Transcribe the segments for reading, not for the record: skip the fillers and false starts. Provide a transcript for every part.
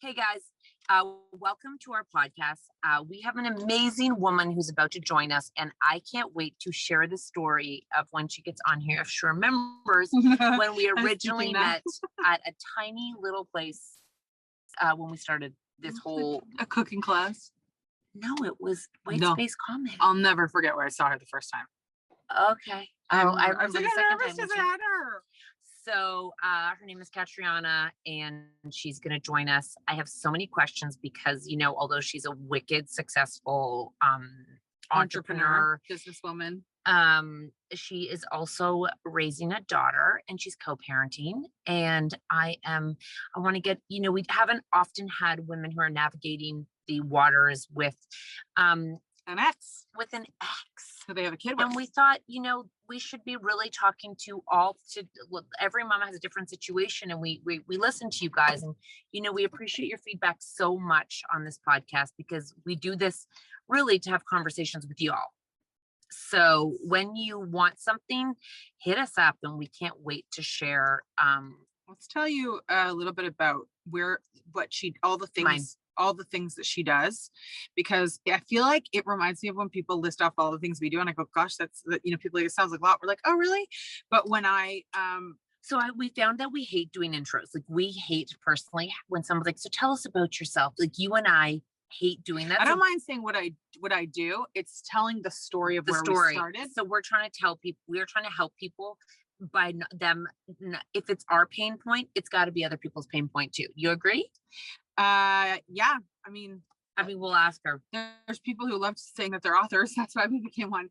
Hey guys, welcome to our podcast. We have an amazing woman who's about to join us, and I can't wait to share the story of when she gets on here. If she remembers when we originally met at a tiny little place when we started this whole a cooking class. No, it was White Space Common. I'll never forget where I saw her the first time. Okay. I was like, the second time. Her. So her name is Catriona, and she's going to join us. I have so many questions because, although she's a wicked successful entrepreneur, businesswoman, she is also raising a daughter, and she's co-parenting. And I want to get, we haven't often had women who are navigating the waters with an ex. So they have a kid with. And we thought, we should be really talking to every mom has a different situation, and we listen to you guys, and we appreciate your feedback so much on this podcast, because we do this really to have conversations with you all. So when you want something, hit us up, and we can't wait to share. Let's tell you a little bit about all the things that she does, because I feel like it reminds me of when people list off all the things we do, and I go, gosh, people like, it sounds like a lot. We're like, oh really? But when we found that we hate doing intros. Like, we hate personally when someone's like, so tell us about yourself. Like, you and I hate doing that. I don't mind saying what I do. It's telling the story of where we started. So we're trying to help people by them. If it's our pain point, it's got to be other people's pain point too. You agree? Yeah. I mean, we'll ask her. There's people who love saying that they're authors. That's why we became one.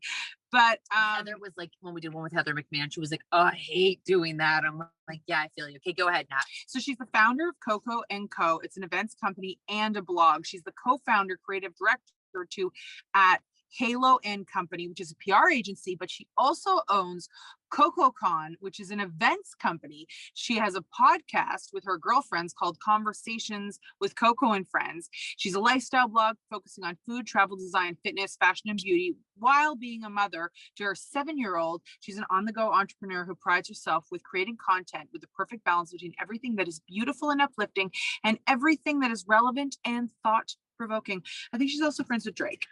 But Heather was like, when we did one with Heather McMahon, she was like, oh, I hate doing that. I'm like, yeah, I feel you. Okay, go ahead, Nat. So she's the founder of Coco & Co. It's an events company and a blog. She's the co-founder, creative director at Halo & Company, which is a PR agency, but she also owns CocoCon, which is an events company. She has a podcast with her girlfriends called Conversations with Coco and Friends. She's a lifestyle blog focusing on food, travel, design, fitness, fashion, and beauty, while being a mother to her 7-year-old. She's an on-the-go entrepreneur who prides herself with creating content with the perfect balance between everything that is beautiful and uplifting and everything that is relevant and thought-provoking. I think she's also friends with Drake.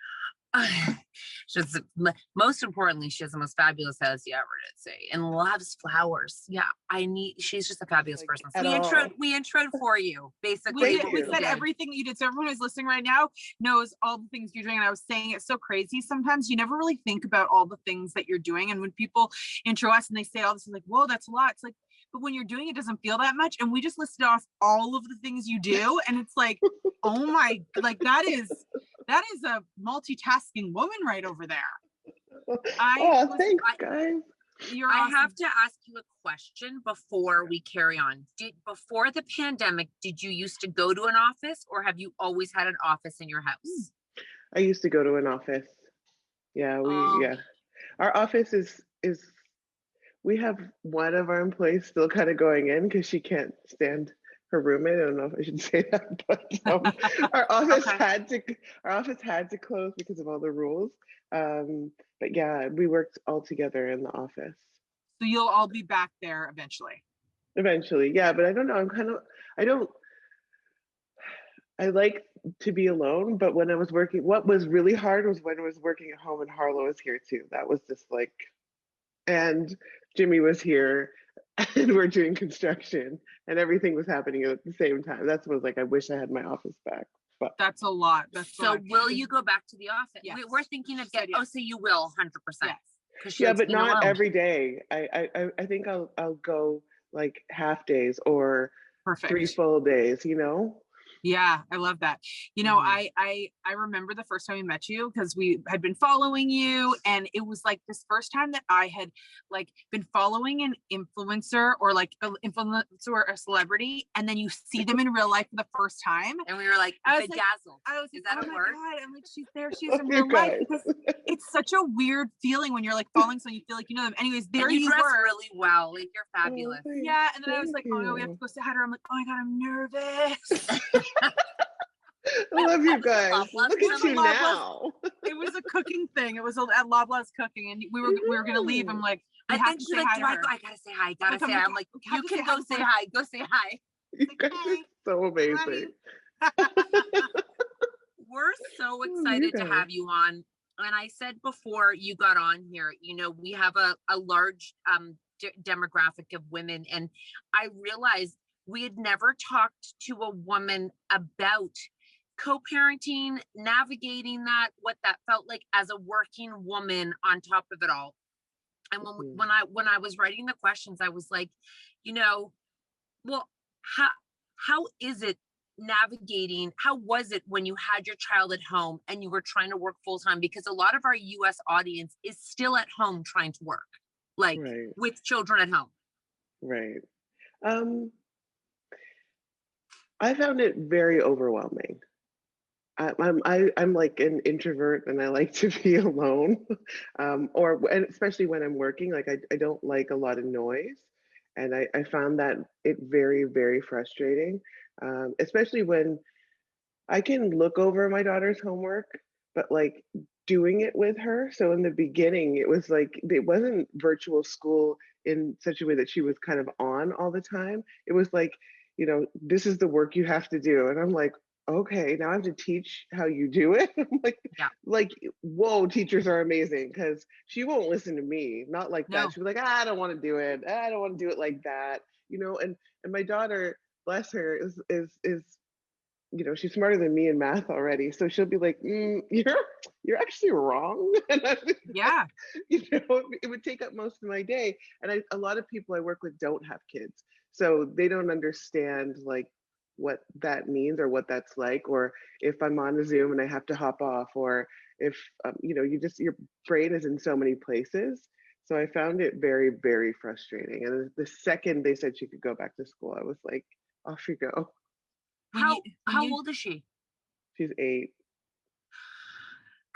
Most importantly, she has the most fabulous house you ever did say, and loves flowers. Yeah, she's just a fabulous person. So we introed for you, basically. We said everything that you did. So everyone who's listening right now knows all the things you're doing. And I was saying, it's so crazy. Sometimes you never really think about all the things that you're doing. And when people intro us and they say all this, like, whoa, that's a lot. It's like, but when you're doing it, doesn't feel that much. And we just listed off all of the things you do. And it's like, oh my, like that is a multitasking woman right over there. Thanks, guys. I have to ask you a question before we carry on. Before the pandemic, did you used to go to an office, or have you always had an office in your house? I used to go to an office. Yeah, our office is we have one of our employees still kind of going in because she can't stand her roommate. I don't know if I should say that, but our office had to close because of all the rules. But yeah, we worked all together in the office. So you'll all be back there eventually. Eventually, yeah. But I don't know. I like to be alone, but when I was working, what was really hard was when I was working at home and Harlow was here too. That was just like, and Jimmy was here, and we're doing construction, and everything was happening at the same time. That's what I was like, I wish I had my office back. But that's a lot. Will you go back to the office? Yes. We're thinking of getting. Oh, so you will 100%. Yes. Yeah, but not every day. I think I'll go like half days or 3 full days. Yeah, I love that. I remember the first time we met you because we had been following you, and it was like this first time that I had like been following an influencer or like an influencer or a celebrity, and then you see them in real life for the first time, and we were like bedazzled. Is that a word? God, I'm like, she's there, she's in real life, because it's such a weird feeling when you're like following someone you feel like you know them. Anyways, there you dress were, really well, like you're fabulous. Yeah, and then I was like, oh no, we have to go say hi to her. I'm like, oh my god, I'm nervous. I love you guys. Look at you now. It was a cooking thing. It was at Loblaws cooking, and we were gonna leave. I'm like, I think she's like, I gotta say hi. I'm like, you can go say hi. Go say hi. You guys are so amazing. We're so Oh, you excited to guys. have you on. And I said before you got on here, you know, we have a large demographic of women. And I realized we had never talked to a woman about co-parenting, navigating that, what that felt like as a working woman on top of it all. And when I was writing the questions, I was like, you know, well, how is it navigating? How was it when you had your child at home and you were trying to work full time? Because a lot of our US audience is still at home trying to work, like Right, with children at home. right. Um, I found it very overwhelming. I'm like an introvert and I like to be alone. And especially when I'm working, like I don't like a lot of noise. And I found that it very, very frustrating. Especially when I can look over my daughter's homework, but like doing it with her. So in the beginning, it was like it wasn't virtual school in such a way that she was kind of on all the time. It was like, this is the work you have to do. And I'm like, okay, now I have to teach how you do it. I'm Yeah. like, whoa, teachers are amazing because she won't listen to me. Not like No. that. She'll be like, I don't want to do it. I don't want to do it like that. And my daughter, bless her, is she's smarter than me in math already. So she'll be like, you're actually wrong. And Yeah. it would take up most of my day. And a lot of people I work with don't have kids. So they don't understand like what that means or what that's like, or if I'm on a Zoom and I have to hop off, or if, your brain is in so many places. So I found it very, very frustrating. And the second they said she could go back to school, I was like, off you go. How old is she? She's 8.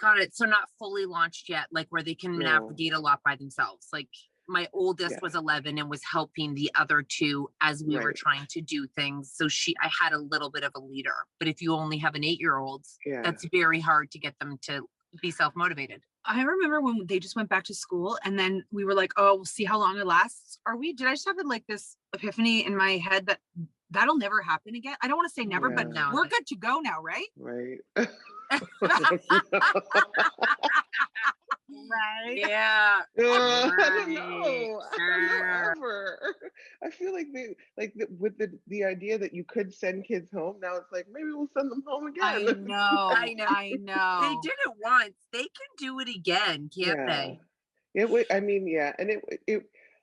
Got it. So not fully launched yet, like where they can No. navigate a lot by themselves. Like my oldest Yeah. was 11 and was helping the other two as we were Right. trying to do things. So I had a little bit of a leader, but if you only have an 8-year-old, Yeah. that's very hard to get them to be self-motivated. I remember when they just went back to school and then we were like, oh, we'll see how long it lasts. Did I just have like this epiphany in my head that that'll never happen again? I don't want to say never, but No. we're good to go now, right? Right. Right. Yeah. I don't Right. know. I don't know ever. I feel like with the idea that you could send kids home, now it's like maybe we'll send them home again. I know. I know. I know. They did it once. They can do it again, can't they? It would. I mean, yeah, and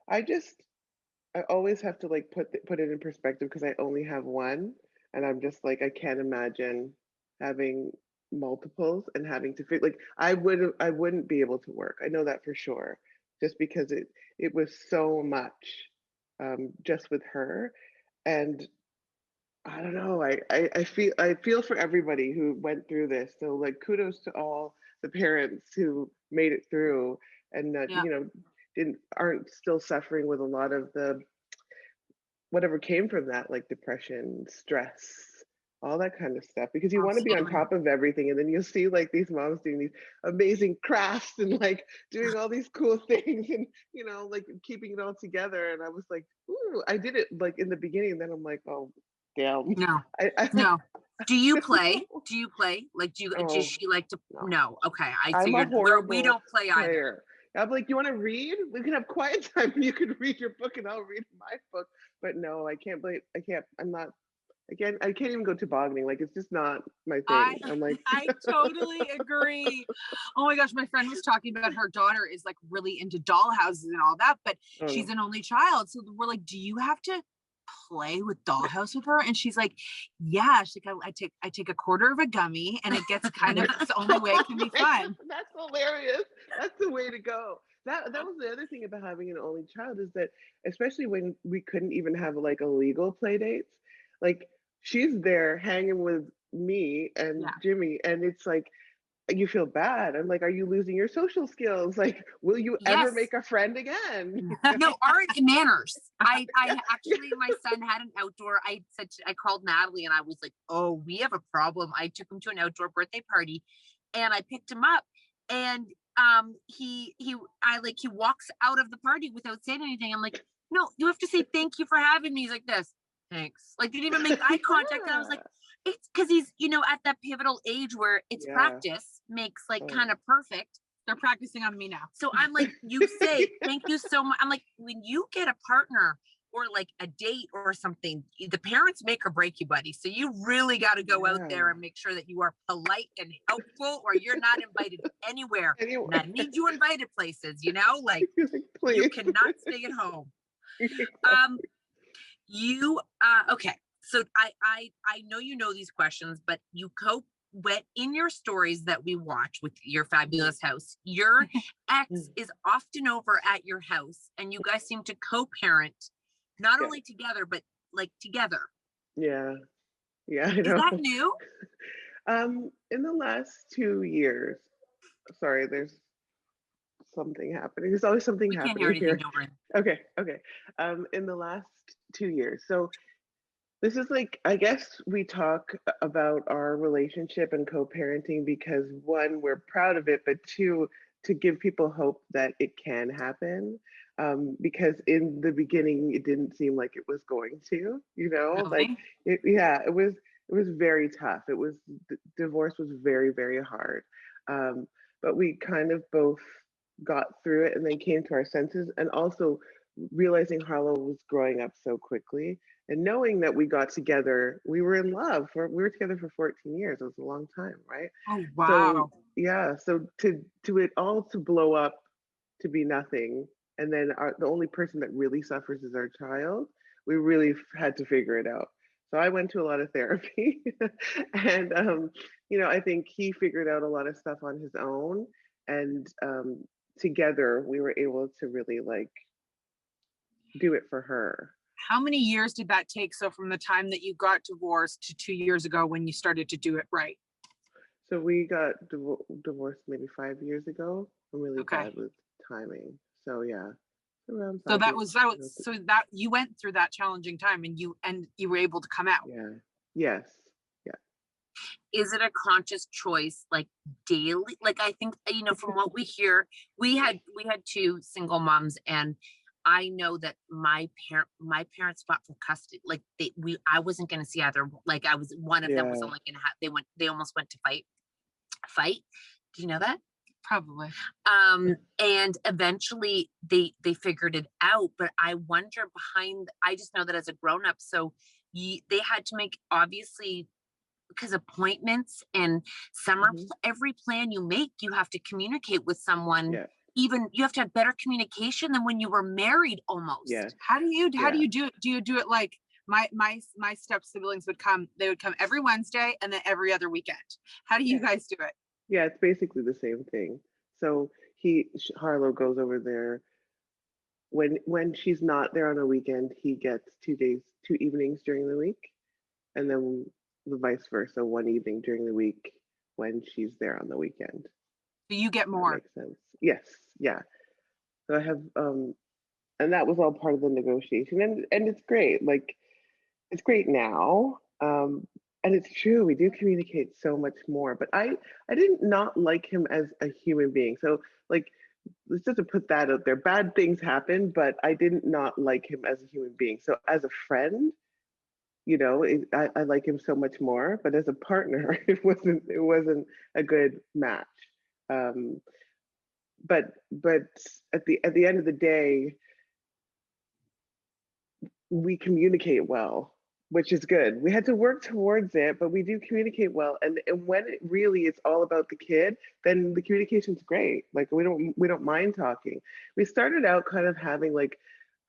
I always have to like put it in perspective because I only have one, and I'm just like I can't imagine having multiples and having to fit like I wouldn't be able to work. I know that for sure, just because it was so much, just with her, and I don't know. I feel for everybody who went through this. So like kudos to all the parents who made it through and Yeah. aren't still suffering with a lot of the whatever came from that, like depression, stress, all that kind of stuff. Because you want to be on Absolutely. top of everything, and then you'll see like these moms doing these amazing crafts and like doing all these cool things, and like keeping it all together. And I was like, ooh, I did it like in the beginning. And then I'm like, oh, damn. No. I No. Do you play? Do you play? Like, Oh, does she like to? no. No. Okay. I I'm a figured horrible we don't play either. player. I'm like, you want to read? We can have quiet time and you can read your book and I'll read my book. But no, I can't play. I can't. I'm not. Again, I can't even go tobogganing. Like it's just not my thing. I'm like, I totally agree. Oh my gosh, my friend was talking about her daughter is like really into dollhouses and all that, but oh, she's no. an only child. So we're like, do you have to play with dollhouse with her? And she's like, yeah. She's like, I take a quarter of a gummy and it gets kind of, it's the only way it can be fun. That's hilarious. That's the way to go. That was the other thing about having an only child is that especially when we couldn't even have like illegal play dates, like she's there hanging with me and Yeah. Jimmy, and it's like you feel bad. I'm like, are you losing your social skills? Like, will you ever Yes. make a friend again? No, art manners. I actually, my son had an outdoor. I called Natalie and I was like, oh, we have a problem. I took him to an outdoor birthday party, and I picked him up, and he walks out of the party without saying anything. I'm like, no, you have to say thank you for having me. He's like this, thanks. Like didn't even make eye contact, and I was like, It's because he's, at that pivotal age where it's Yeah. practice makes like Oh. kind of perfect. They're practicing on me now. So I'm like, you say, thank you so much. I'm like, when you get a partner or like a date or something, the parents make or break you, buddy. So you really got to go out there Yeah. and make sure that you are polite and helpful, or you're not invited anywhere. Anyway. And I need you invited places, like You're like, you please. cannot stay at home. Okay. So I know you know these questions, but you cope with in your stories that we watch with your fabulous house. Your ex is often over at your house, and you guys seem to co-parent, not Yeah. only together but like together. Yeah. Yeah, I Is know. that new? In the last 2 years, sorry, there's something happening. There's always something We can't happening hear anything. here. Don't worry. Okay. In the last 2 years. So this is like, I guess we talk about our relationship and co-parenting because one, we're proud of it, but two, to give people hope that it can happen. Because in the beginning, it didn't seem like it was going to, like Really? it was very tough. Divorce was very, very hard. But we kind of both got through it and then came to our senses, and also realizing Harlow was growing up so quickly and knowing that we got together, we were in love we were together for 14 years. It was a long time, right? Oh, wow. So yeah, so to it all to blow up to be nothing, and then the only person that really suffers is our child. We really had to figure it out. So I went to a lot of therapy, and I think he figured out a lot of stuff on his own, and together we were able to really like do it for her. How many years did that take? So from the time that you got divorced to 2 years ago when you started to do it right? So we got divorced maybe 5 years ago. I'm really Okay. bad with timing. So yeah, around So 5 that years was ago. so that you went through that challenging time and you were able to come out. Yeah. Yes. Yeah. Is it a conscious choice, like daily? Like, I think, from what we hear, we had two single moms, and I know that my parents fought for custody. Like I wasn't going to see either. Like one of them was Yeah. only going to have, they almost went to fight. Do you know that? Probably. And eventually they figured it out, but I wonder I just know that as a grown up, so they had to make, obviously, because appointments and every plan you make, you have to communicate with someone. Yeah. Even you have to have better communication than when you were married almost. Yeah. How do you do it? Do you do it like my step siblings would come every Wednesday and then every other weekend? How do you guys do it? Yeah, it's basically the same thing. So Harlow goes over there when she's not there on a weekend. He gets 2 evenings during the week, and then the vice versa, one evening during the week when she's there on the weekend. Do you get more? That makes sense. Yes. Yeah. So I have and that was all part of the negotiation, and it's great. Like, it's great now. And it's true, we do communicate so much more, but I did not like him as a human being. So like, let's just put that out there. Bad things happen, but I did not like him as a human being. So as a friend, I like him so much more, but as a partner, it wasn't a good match. But at the end of the day, we communicate well, which is good. We had to work towards it, but we do communicate well. And when it really is all about the kid, then the communication's great. Like, we don't mind talking. We started out kind of having like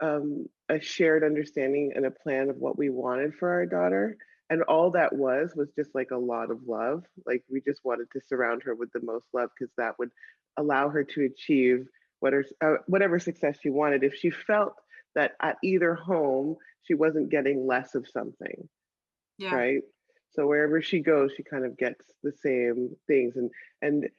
a shared understanding and a plan of what we wanted for our daughter. And all that was just like a lot of love. Like, we just wanted to surround her with the most love, because that would allow her to achieve whatever success she wanted. If she felt that at either home she wasn't getting less of something, right? So wherever she goes, she kind of gets the same things. And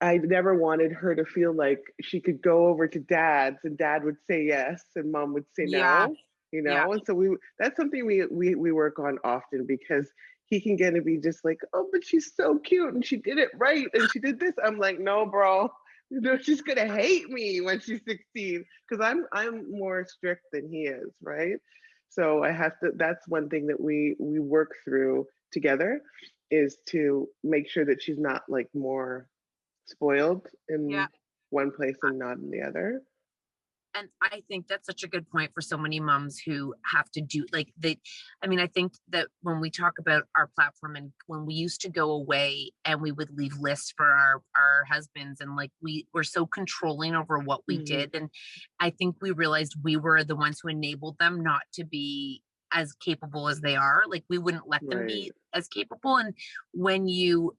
I never wanted her to feel like she could go over to dad's and dad would say yes and mom would say no, And so that's something we work on often, because he can get to be just like, oh, but she's so cute and she did it right and she did this. I'm like, no, bro. She's gonna hate me when she's 16, because I'm more strict than he is, right? So I have to. That's one thing that we work through together is to make sure that she's not like more spoiled Yeah. in one place and not in the other. And I think that's such a good point for so many moms who have to do like I mean, I think that when we talk about our platform and when we used to go away and we would leave lists for our husbands, and like we were so controlling over what we did. And I think we realized we were the ones who enabled them not to be as capable as they are. Like we wouldn't let them be as capable. And when you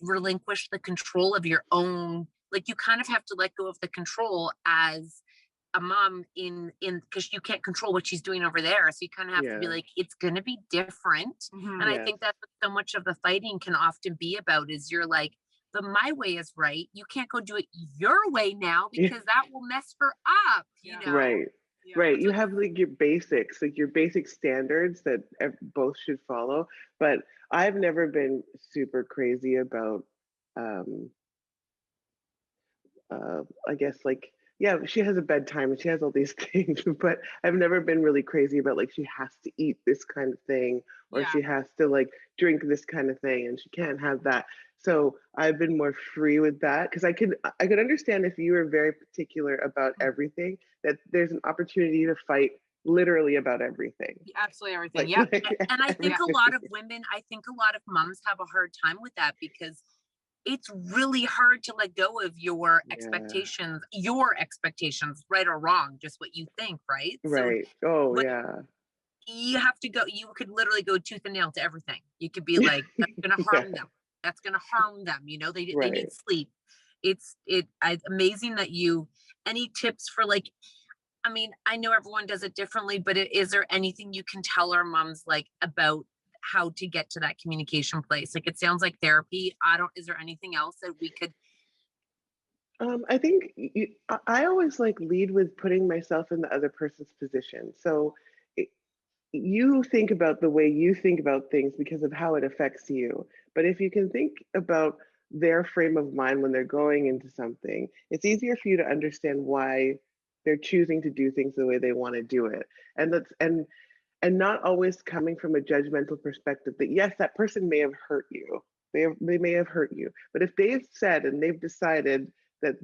relinquish the control of your own, like you kind of have to let go of the control as a mom in because you can't control what she's doing over there, so you kind of have to be like, it's going to be different. And I think that's what so much of the fighting can often be about, is you're like, but my way is right, you can't go do it your way now because that will mess her up, you know. Right. You have like your basics, like your basic standards that both should follow. But I've never been super crazy about I guess like, yeah, she has a bedtime and she has all these things, but I've never been really crazy about like she has to eat this kind of thing, or she has to like drink this kind of thing and she can't have that. So I've been more free with that, because I could understand if you were very particular about everything, that there's an opportunity to fight literally about everything. Absolutely everything. And I think a lot of women, I think a lot of moms have a hard time with that, because it's really hard to let go of your expectations, right or wrong, just what you think, right? Right. So you have to go, you could literally go tooth and nail to everything. You could be like, that's going to harm them. That's going to harm them. You know, they need sleep. It's amazing that any tips for like, I mean, I know everyone does it differently, but is there anything you can tell our moms like about how to get to that communication place? Like, it sounds like therapy. Is there anything else that we could? I think I always like lead with putting myself in the other person's position. So you think about the way you think about things because of how it affects you. But if you can think about their frame of mind when they're going into something, it's easier for you to understand why they're choosing to do things the way they want to do it. And not always coming from a judgmental perspective that yes, that person may have hurt you. They may have hurt you. But if they've said and they've decided that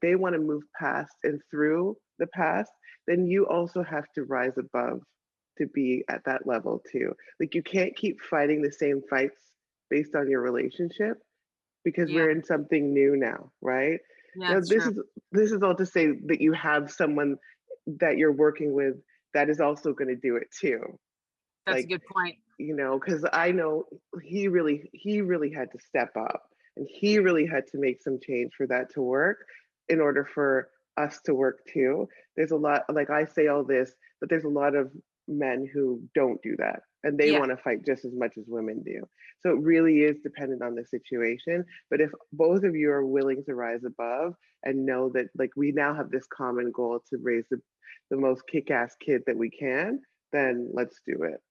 they want to move past and through the past, then you also have to rise above to be at that level too. Like you can't keep fighting the same fights based on your relationship, because we're in something new now, right? Now this is all to say that you have someone that you're working with that is also going to do it too. That's a good point. You know, because I know he really had to step up, and he really had to make some change for that to work, in order for us to work too. There's a lot, like I say all this, but there's a lot of men who don't do that, and they want to fight just as much as women do. So it really is dependent on the situation. But if both of you are willing to rise above and know that like we now have this common goal to raise the most kick-ass kid that we can, then let's do it.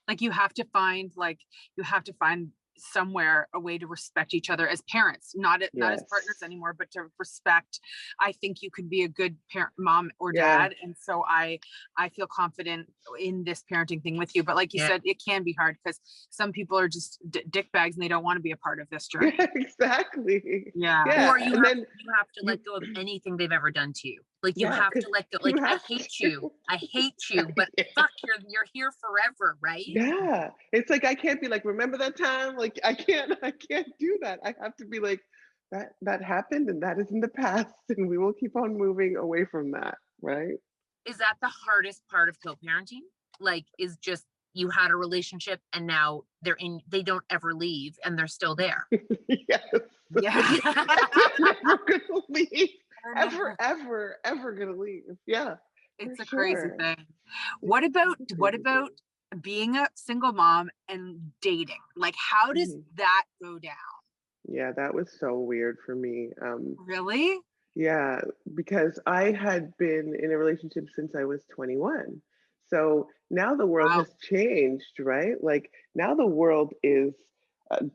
Like you have to find somewhere a way to respect each other as parents, not as partners anymore, but to respect. I think you could be a good parent, mom or dad. And so I feel confident in this parenting thing with you. But like you said, it can be hard because some people are just dick bags and they don't want to be a part of this journey. Exactly. Or you have to let go of anything they've ever done to you. Like you have to let go. Like I hate you, but fuck, you're here forever, right? Yeah, it's like I can't be like, remember that time? Like I can't do that. I have to be like, that happened and that is in the past, and we will keep on moving away from that, right? Is that the hardest part of co-parenting? Like, is just you had a relationship and now they don't ever leave and they're still there. Yes. Yeah. Never gonna leave. Ever gonna leave. Yeah. It's a crazy thing. What about being a single mom and dating? Like, how does that go down? Yeah, that was so weird for me. Really? Yeah, because I had been in a relationship since I was 21. So now the world has changed, right? Like now the world is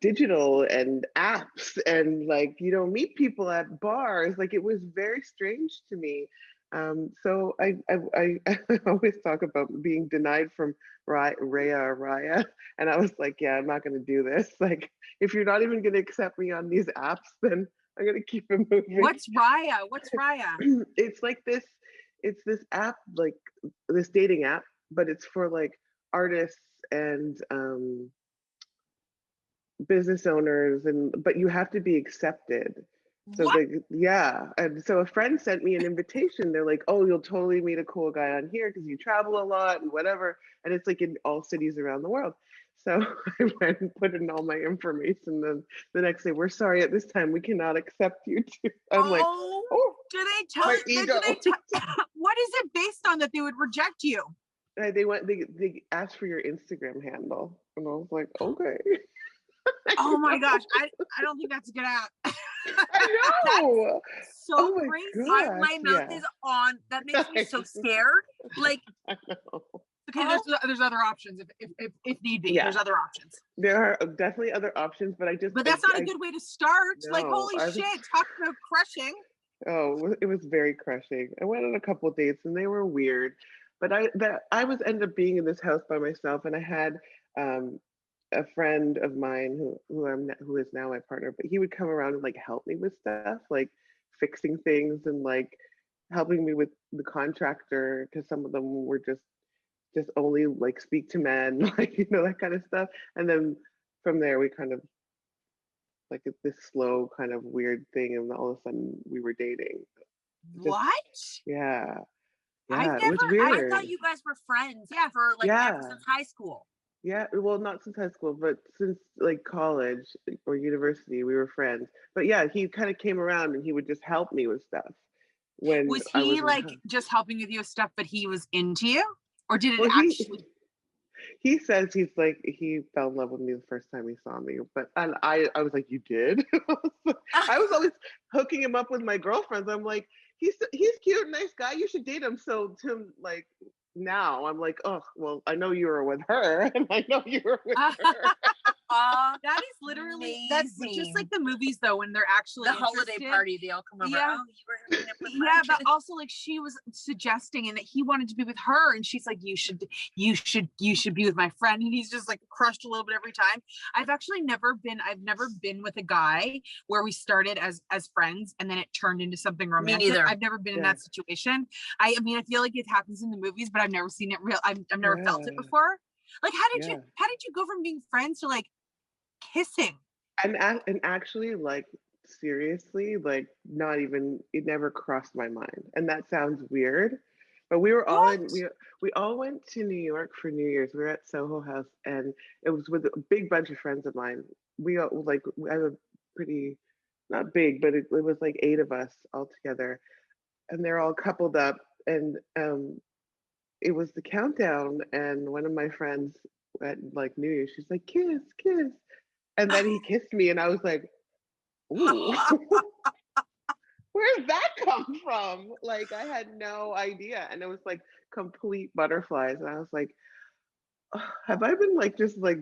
digital and apps, and like, you know, meet people at bars. Like it was very strange to me So I always talk about being denied from Raya or Raya, and I was like, yeah, I'm not gonna do this. Like, if you're not even gonna accept me on these apps, then I'm gonna keep it moving. What's Raya? What's Raya? It's like this, it's this app, like this dating app, but it's for like artists and business owners, and but you have to be accepted. So What? yeah, and so a friend sent me an invitation. They're like, oh, you'll totally meet a cool guy on here because you travel a lot and whatever, and it's like in all cities around the world. So I went and put in all my information. Then the next day, we're sorry, at this time we cannot accept you too. I'm like, Oh, oh, do they tell my you? ego. What is it based on that they would reject you? They asked for your Instagram handle, and I was like, okay. Oh my gosh, I don't think that's a good app. I know. That's so Oh my crazy. gosh, My mouth yeah. is on. That makes me so scared. Like, I know. Okay, there's other options if need be. Yeah. There's other options. There are definitely other options, but But that's not a good way to start. Like, No, holy shit, talk about crushing. Oh, it was very crushing. I went on a couple dates and they were weird, but I was ended up being in this house by myself, and I had um, a friend of mine who is now my partner, but he would come around and like help me with stuff, like fixing things and like helping me with the contractor, because some of them were just only like speak to men, like that kind of stuff. And then from there we kind of like this slow kind of weird thing, and all of a sudden we were dating. Just What? yeah, I've yeah, it was never. I weird. thought you guys were friends Yeah. for like Yeah. ever since high school. Yeah, well, not since high school, but since like college or university, we were friends. But yeah, he kind of came around and he would just help me with stuff when Was I he wasn't. like just helping with you with stuff, but he was into you, or did it Well, actually? he says he's like he fell in love with me the first time he saw me, but and I was like, you did? I was always hooking him up with my girlfriends. I'm like, he's cute, nice guy. You should date him. So Tim, like now, I'm like, oh well, I know you were with her, and I know you were with her. That is literally that's just like the movies though, when they're actually the holiday interested. party. They all come over. Yeah. Oh, you were hooking up with Yeah, my but also like she was suggesting and that he wanted to be with her, and she's like, you should be with my friend, and he's just like crushed a little bit every time. I've never been with a guy where we started as friends and then it turned into something romantic. neither. I've never been in that situation. I mean, I feel like it happens in the movies, but I've never seen it real. I've never felt it before. Like, how did you go from being friends to like kissing? And actually, like seriously, like not even it never crossed my mind. And that sounds weird, but we were all in we all went to New York for New Year's. We were at Soho House, and it was with a big bunch of friends of mine. We all like I have a pretty not big, but it was like 8 of us all together, and they're all coupled up, and it was the countdown, and one of my friends at like New Year's, she's like, kiss, kiss. And then he kissed me, and I was like, ooh, where's that come from? Like, I had no idea. And it was like complete butterflies. And I was like, oh, have I been like just like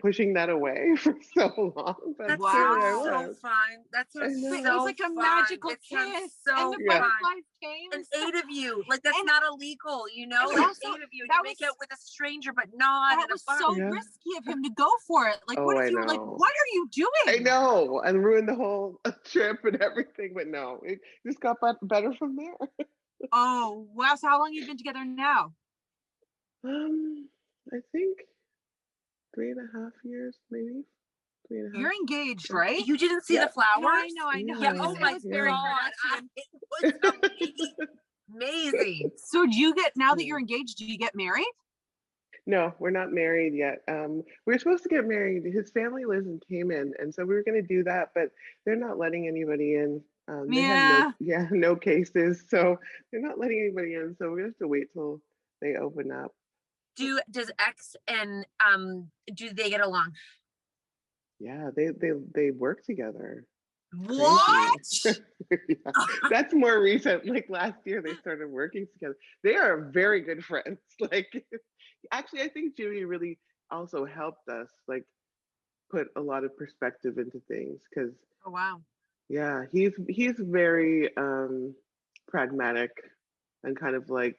pushing that away for so long? But That's so fun. That's so it was like a magical kiss, so and the butterflies came. And 8 of you, like that's not illegal, Like also, 8 of you, and you make out with a stranger, but not. That was so risky of him to go for it. Like, what if you were like, what are you doing? I know, and ruined the whole trip and everything. But no, it just got better from there. Oh wow! So how long have you been together now? I think 3.5 years, maybe. 3.5. You're engaged, right? You didn't see the flowers? Yeah, I know. Yeah. Oh my god! It was amazing. So do you get, now that you're engaged, do you get married? No, we're not married yet. We were supposed to get married. His family lives in Cayman, and so we were going to do that, but they're not letting anybody in. They have no cases, so they're not letting anybody in. So we have to wait till they open up. Does X and do they get along? Yeah, they work together. What? Yeah. That's more recent. Like last year, they started working together. They are very good friends. Like, actually, I think Judy really also helped us like put a lot of perspective into things, because oh wow, yeah, he's very pragmatic, and kind of like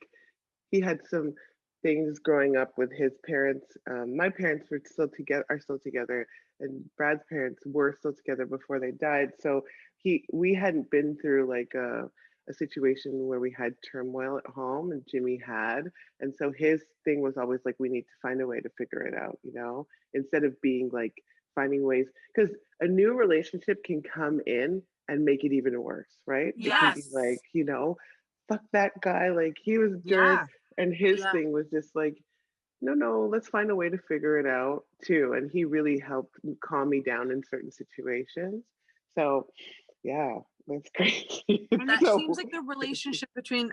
he had some things growing up with his parents. My parents are still together, and Brad's parents were still together before they died. So we hadn't been through like a situation where we had turmoil at home, and Jimmy had. And so his thing was always like, we need to find a way to figure it out, instead of being like finding ways, because a new relationship can come in and make it even worse, right? It can be Yes. like, fuck that guy, like he was good. Yeah. And his Yeah. thing was just like, no, let's find a way to figure it out too. And he really helped calm me down in certain situations. So yeah, that's crazy. And it So seems like the relationship between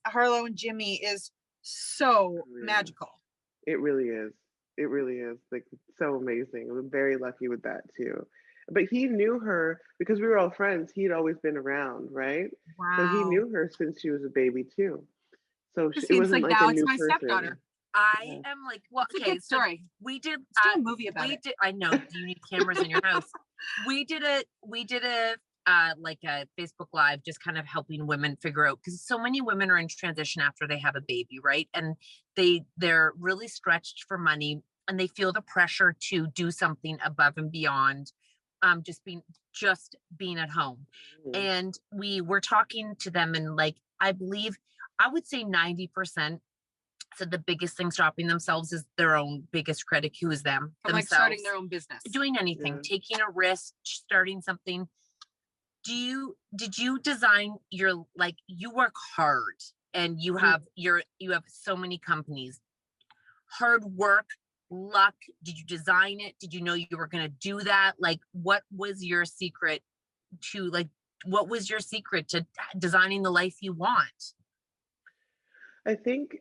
Harlow and Jimmy is so yeah, magical. it really is. It really is like so amazing. I'm very lucky with that too. But he knew her because we were all friends. He'd always been around, right? So he Wow. knew her since she was a baby too. So Because it it's wasn't like, like a now it's new my person. stepdaughter. I Yeah. am like, well, It's a okay, good so story. we did Let's do a movie about we it. did I know you need cameras in your house. We did a like a Facebook Live, just kind of helping women figure out, because so many women are in transition after they have a baby, right? And they're really stretched for money, and they feel the pressure to do something above and beyond just being at home. Mhm. And we were talking to them, and like I believe I would say 90% said the biggest thing stopping themselves is their own biggest critic, who is From like starting their own business. doing anything, Yeah. taking a risk, starting something. Did you design your, like, you work hard, and you have so many companies, hard work, luck? Did you design it? Did you know you were going to do that? Like, what was your secret to designing the life you want? I think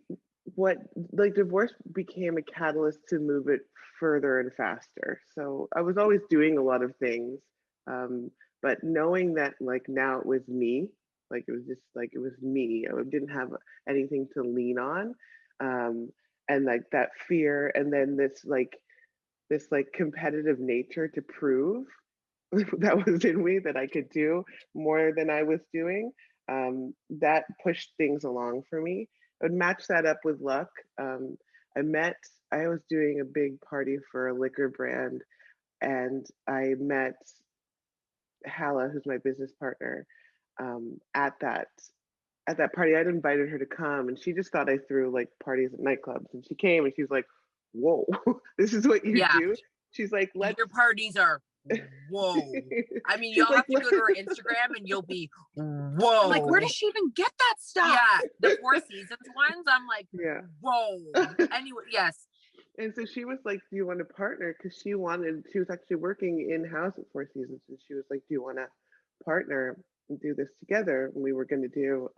what like divorce became a catalyst to move it further and faster. So I was always doing a lot of things, um, but knowing that like now it was me, like it was just like it was me. I didn't have anything to lean on, um, and like that fear, and then this competitive nature to prove that was in me that I could do more than I was doing. That pushed things along for me. I would match that up with luck. Um, I was doing a big party for a liquor brand, and I met Hala, who's my business partner, at that party. I'd invited her to come, and she just thought I threw like parties at nightclubs. And she came, and she's like, "Whoa, this is what you Yeah, do?" She's like, "Let's." your parties are whoa. I mean, She's you'll like, have to go to her Instagram, and you'll be whoa. Like, where does she even get that stuff? Yeah, the Four Seasons ones, I'm like, yeah. whoa. Anyway, yes. And so she was like, "Do you want to partner?" Because she was actually working in house at Four Seasons. And she was like, "Do you want to partner and do this together?" And we were going to do,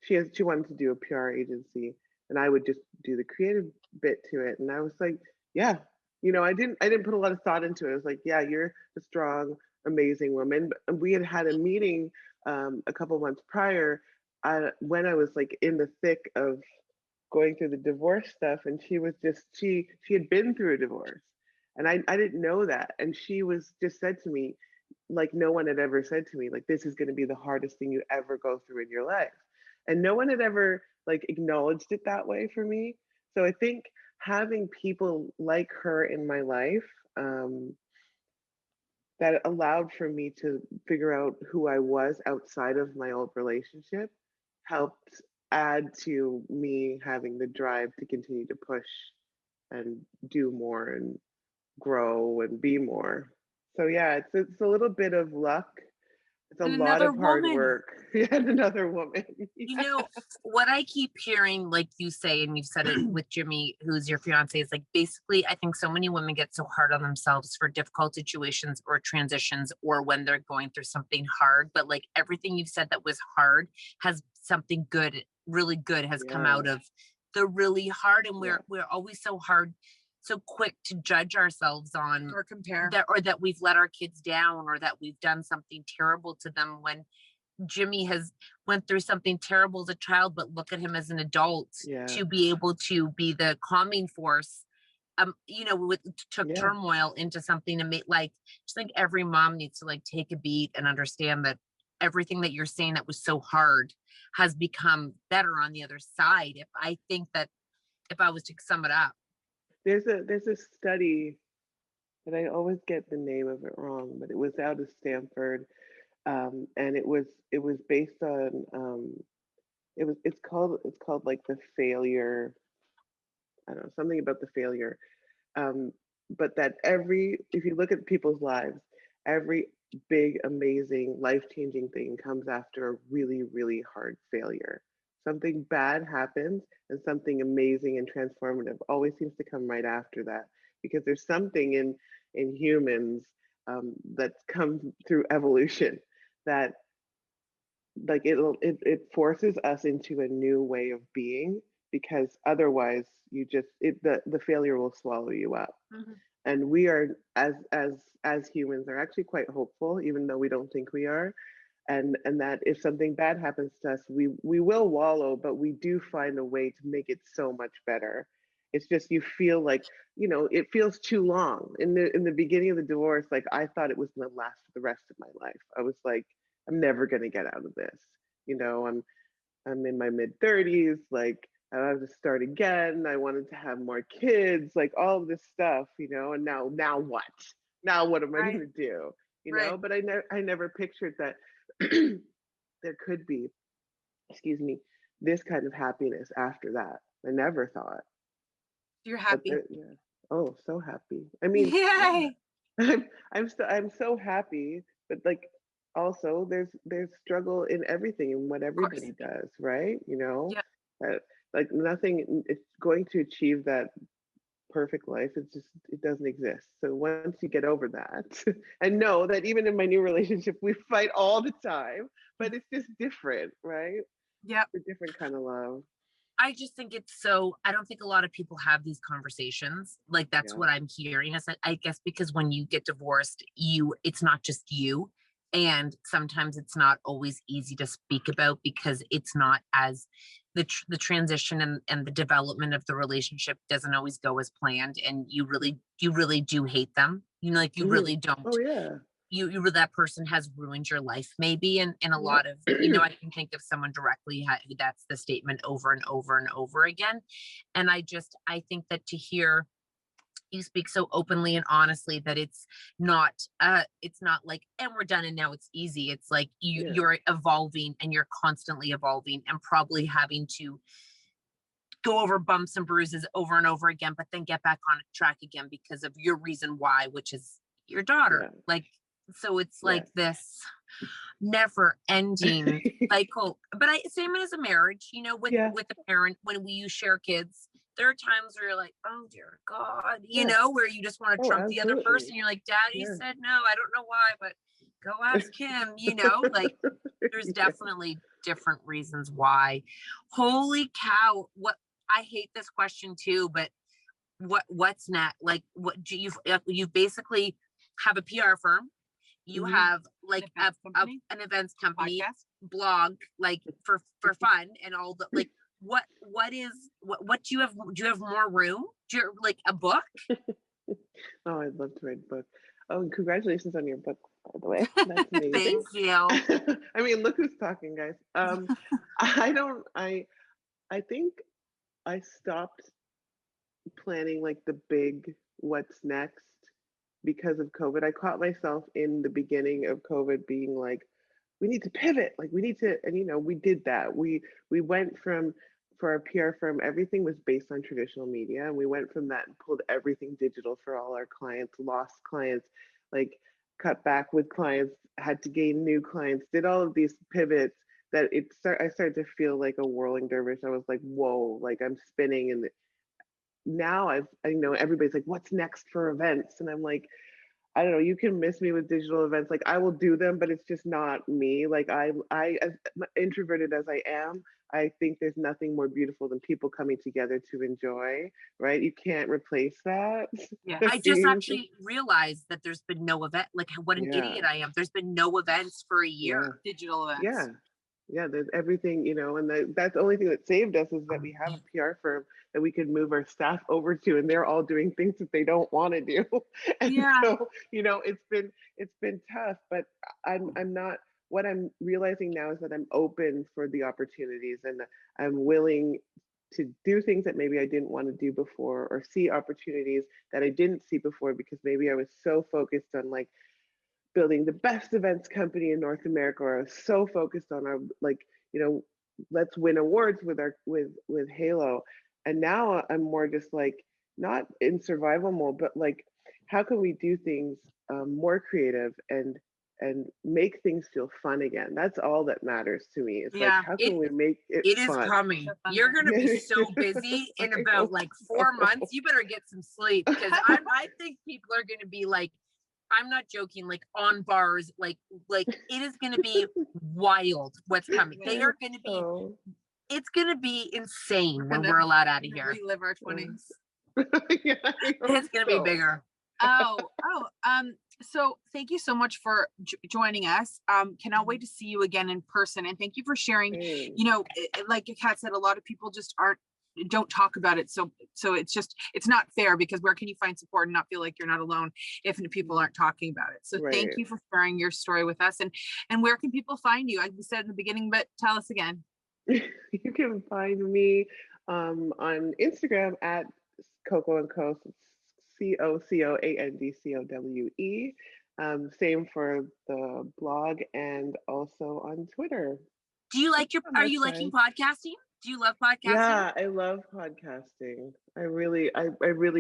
she wanted to do a PR agency, and I would just do the creative bit to it. And I was like, "Yeah." I didn't put a lot of thought into it. I was like, "Yeah, you're a strong, amazing woman." But we had a meeting a couple months prior, when I was like in the thick of going through the divorce stuff, and she had been through a divorce, and I didn't know that. And she was just said to me, like no one had ever said to me, like, this is going to be the hardest thing you ever go through in your life. And no one had ever like acknowledged it that way for me. So I think having people like her in my life, that allowed for me to figure out who I was outside of my old relationship helped add to me having the drive to continue to push and do more and grow and be more. So yeah, it's a little bit of luck. It's a And lot another of hard woman. work. Yet another woman. You know, what I keep hearing, like you say, and you've said it with Jimmy, who's your fiance, is like, basically, I think so many women get so hard on themselves for difficult situations or transitions, or when they're going through something hard. But like everything you've said that was hard has something good, really good has come out Yeah. of the really hard. And Yeah. we're always so quick to judge ourselves on Or compare. that we've let our kids down, or that we've done something terrible to them, when Jimmy has went through something terrible as a child, but look at him as an adult, Yeah. to be able to be the calming force. Took Yeah. turmoil into something to make, like, just think every mom needs to like take a beat and understand that everything that you're saying that was so hard has become better on the other side. If I think that if I was to sum it up. There's a study, and I always get the name of it wrong, but it was out of Stanford, and it was based on it's called like the failure. I don't know, something about the failure. Um, but that if you look at people's lives, every big, amazing, life-changing thing comes after a really, really hard failure. Something bad happens and something amazing and transformative always seems to come right after that, because there's something in humans that's come through evolution that like it forces us into a new way of being, because otherwise the failure will swallow you up. Mhm. And we are, as humans, are actually quite hopeful, even though we don't think we are. And that if something bad happens to us, we will wallow, but we do find a way to make it so much better. It's just you feel like, it feels too long. In the beginning of the divorce, like I thought it was gonna last for the rest of my life. I was like, I'm never gonna get out of this. I'm in my mid 30s, like I have to start again. I wanted to have more kids, like all of this stuff, and now what? Now what am I Right. gonna do? Right. But I never pictured that there could be, excuse me, this kind of happiness after that. I never thought. You're But happy. yeah. Oh, so happy. I mean, yeah. Yay. I'm so happy, but like also there's struggle in everything and what Of course. everybody does, right? Yeah. Uh, like nothing, it's going to achieve that perfect life. It doesn't exist. So once you get over that and know that even in my new relationship we fight all the time, but it's just different, right? Yep. A different kind of love. I just think I don't think a lot of people have these conversations. Like that's Yeah. what I'm hearing. I guess because when you get divorced, it's not just you. And sometimes it's not always easy to speak about because it's not as the transition and the development of the relationship doesn't always go as planned. And you really do hate them. Like you Hmm. really don't. Oh yeah. That person has ruined your life maybe in a Yep. lot of I can think of someone directly that's the statement over and over and over again. And I think that to hear you speak so openly and honestly that it's not like and we're done and now it's easy. It's like Yeah. you're evolving and you're constantly evolving and probably having to go over bumps and bruises over and over again, but then get back on track again because of your reason why, which is your daughter. Yeah. Like, so it's Yeah. like this never ending cycle. But same as a marriage, Yeah. with a parent, when you share kids, there are times where you're like, oh dear God, Yeah. where you just want to Oh, trump the other absolutely. person. You're like, Daddy Yeah. said no, I don't know why, but go ask him, like there's Yeah. definitely different reasons why. Holy cow. I hate this question too, but what's next? Like, what do you basically have a PR firm? You Mhm. have like An events company, an events company, podcast. blog, like for fun and all the like. What do you have? Do you have more room? Do you like a book? Oh, I'd love to write a book. Oh, and congratulations on your book, by the way. That's amazing. Thank you. I mean, look who's talking, guys. I don't. I think I stopped planning like the big what's next because of COVID. I caught myself in the beginning of COVID being like, we need to pivot, like we need to, and we did that. We went from, for our PR firm, everything was based on traditional media, and we went from that and pulled everything digital for all our clients, lost clients, like cut back with clients, had to gain new clients, did all of these pivots that I started to feel like a whirling dervish. I was like, whoa, like I'm spinning. And now I know everybody's like, what's next for events? And I'm like, I don't know, you can miss me with digital events. Like I will do them, but it's just not me. Like I as introverted as I am, I think there's nothing more beautiful than people coming together to enjoy, right? You can't replace that. Yeah. I just actually realized that there's been no event. Like what an Yeah. idiot I am. There's been no events for a year. Yeah. Digital events. Yeah. Yeah, there's everything, and that's the only thing that saved us is that we have a PR firm that we could move our staff over to, and they're all doing things that they don't want to do. And Yeah. so, it's been tough, but I'm not what I'm realizing now is that I'm open for the opportunities, and I'm willing to do things that maybe I didn't want to do before, or see opportunities that I didn't see before, because maybe I was so focused on like building the best events company in North America, or I was so focused on our, like, you know, let's win awards with our with Halo. And now I'm more just like, not in survival mode, but like, how can we do things more creative and make things feel fun again? That's all that matters to me. It's like, how can we make it It is fun? coming. You're going to be so busy in about like 4 months. You better get some sleep, because I think people are going to be like, I'm not joking, like on bars, like it is going to be wild what's coming. They are going to be, it's going to be insane when we're allowed out of here. Relive our 20s. Yeah, It's going to be bigger. So thank you so much for joining us. Cannot wait to see you again in person. And thank you for sharing, you know, like Kat said, a lot of people just don't talk about it. So it's not fair, because where can you find support and not feel like you're not alone if people aren't talking about it? So thank you for sharing your story with us. And where can people find you? I said in the beginning, but tell us again. You can find me on Instagram at Coco and Co. COCOANDCOWE. Same for the blog, and also on Twitter. Do you like are you liking podcasting? Do you love podcasting? Yeah, I love podcasting. I really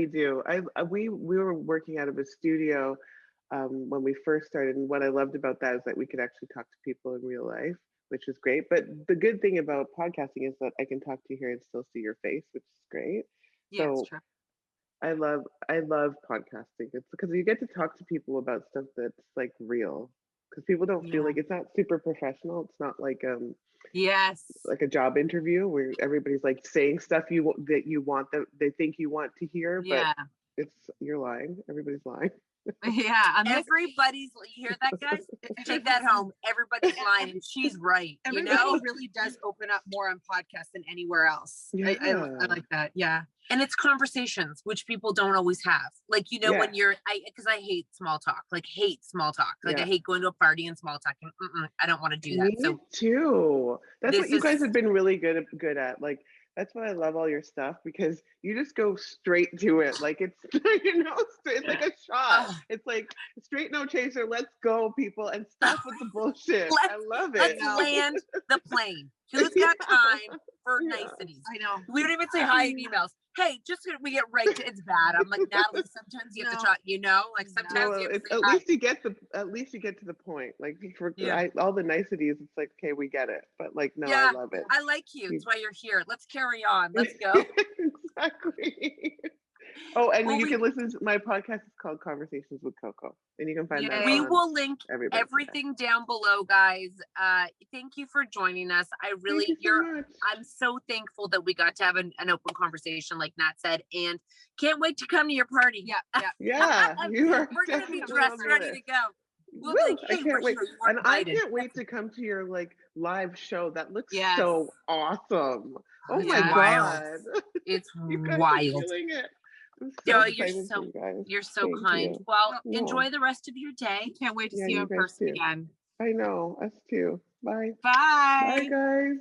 do. We were working out of a studio when we first started, and what I loved about that is that we could actually talk to people in real life, which is great. But the good thing about podcasting is that I can talk to you here and still see your face, which is great. Yeah, so it's true. I love podcasting. It's because you get to talk to people about stuff that's like real, because people don't feel like, it's not super professional. It's not like like a job interview where everybody's like saying stuff that you want, that they think you want to hear, but you're lying. Everybody's lying. Yeah, everybody's. You hear that, guys? Take that home. Everybody's lying, and she's right. Everybody really does open up more on podcasts than anywhere else. Yeah. I like that. Yeah. And it's conversations which people don't always have. Like, you know, when you're, because I hate small talk. Like, I hate going to a party and small talk. I don't want to do that. Me too. That's what you guys have been really good at. Like, that's why I love all your stuff, because you just go straight to it. Like, it's, you know, it's like a shot. It's like straight, no chaser. Let's go, people, and stop with the bullshit. I love it. Let's land the plane. Who's got time for niceties? I know. We don't even say hi in emails. Hey, just we get right to it's bad. I'm like, Natalie, sometimes you have to try, you know, like sometimes you have to say at least you get to the point. Like, for all the niceties, it's like, okay, we get it. But like, no, I love it. I like you. That's why you're here. Let's carry on. Let's go. Exactly. Oh, and you can listen to my podcast. It's called Conversations with Coco, and you can find that. We will link everything down below, guys. Thank you for joining us. I'm so thankful that we got to have an open conversation, like Nat said, and can't wait to come to your party. Yeah. We're gonna be dressed, ready to go. We'll be like, hey, I can't wait, and invited. I can't wait to come to your like live show. That looks so awesome. Oh my god, it's wild. wild. You're so kind. Well, enjoy the rest of your day. Can't wait to see you in person again. I know, us too. Bye. Bye. Bye, guys.